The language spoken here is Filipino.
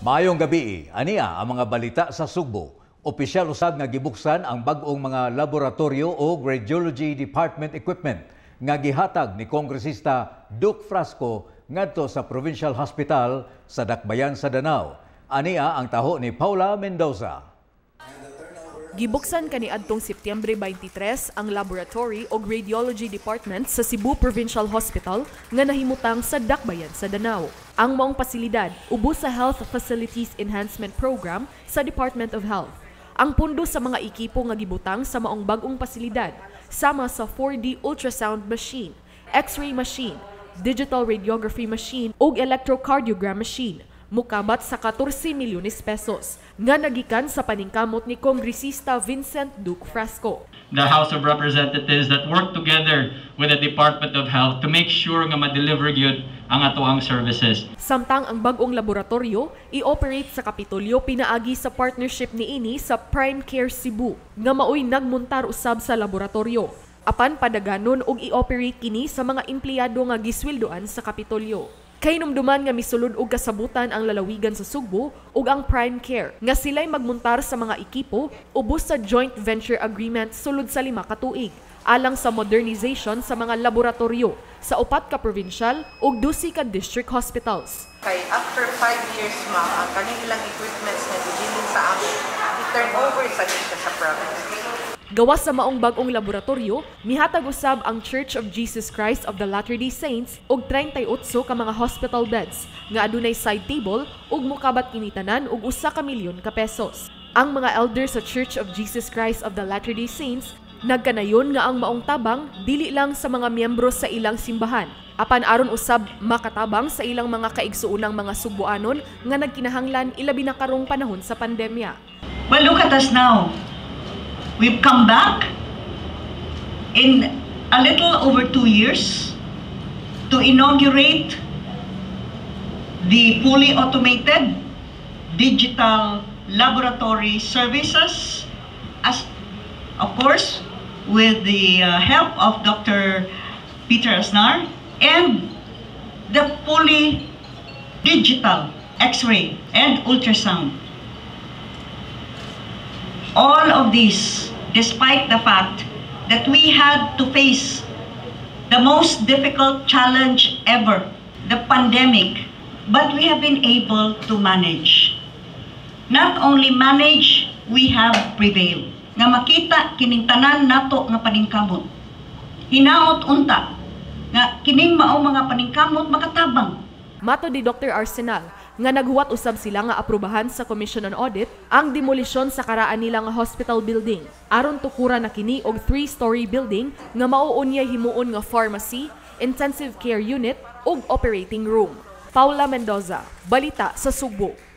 Maayong gabi, aniya ang mga balita sa Sugbo. Opisyal usab nga gibuksan ang bag-ong mga laboratorio o Radiology Department equipment nga gihatag ni Kongresista Duke Frasco ngadto sa Provincial Hospital sa Dakbayan sa Danao. Aniya ang taho ni Paula Mendoza. Gibuksan kaniadtong Setyembre 23 ang Laboratory o Radiology Department sa Cebu Provincial Hospital nga nahimutang sa Dakbayan sa Danao. Ang maong pasilidad ubos sa Health Facilities Enhancement Program sa Department of Health. Ang pundo sa mga ekipo nga gibutang sa maong bag-ong pasilidad sama sa 4D ultrasound machine, X-ray machine, digital radiography machine ug electrocardiogram machine. Mukabat sa 14 milyones pesos nga nagikan sa paningkamot ni Kongresista Vincent Duke Frasco. The House of Representatives that work together with the Department of Health to make sure nga ma-deliver gyud ang atoang services. Samtang ang bag-ong laboratorio i-operate sa Kapitolyo pinaagi sa partnership niini sa Prime Care Cebu nga maoy nagmontar usab sa laboratorio. Apan padaganon og i-operate kini sa mga empleyado nga gisweldoan sa Kapitolyo. Kay numduman nga misulod og kasabutan ang lalawigan sa Sugbo ug ang Prime Care nga sila'y magmontar sa mga ekipo ubos sa joint venture agreement sulod sa 5 ka tuig alang sa modernization sa mga laboratorio sa 4 ka provincial ug 12 ka district hospitals. Kay after 5 years ang kanilang equipments na gibilin sa amin, i-turn over sa dito sa province. Gawas sa maong bag-ong laboratorio, mihatag usab ang Church of Jesus Christ of the Latter-day Saints og 38 ka mga hospital beds nga adunay side table ug mokabat kini tanan og 1 milyon ka pesos. Ang mga elders sa Church of Jesus Christ of the Latter-day Saints nagkanayon nga ang maong tabang dili lang sa mga miyembro sa ilang simbahan, apan aron usab makatabang sa ilang mga kaigsuonang mga Sugboanon nga nagkinahanglan ilabi na karong panahon sa pandemya. Well, look at us now. We've come back in a little over 2 years to inaugurate the fully automated digital laboratory services, as of course with the help of Dr. Peter Asnar, and the fully digital X-ray and ultrasound. All of this, despite the fact that we had to face the most difficult challenge ever, the pandemic, but we have been able to manage. Not only manage, we have prevailed. Nga makita kining tanan nato nga paningkamot. Hinaot unta nga kining mao mga paningkamot makatabang. Mato di Dr. Arsenal nga naghuwat usab sila nga aprubahan sa Commission on Audit ang demolisyon sa karaan nila nga hospital building aron tukura na kini og 3-story building nga mauunyay himuon nga pharmacy, intensive care unit ug operating room. Paula Mendoza, balita sa Sugbo.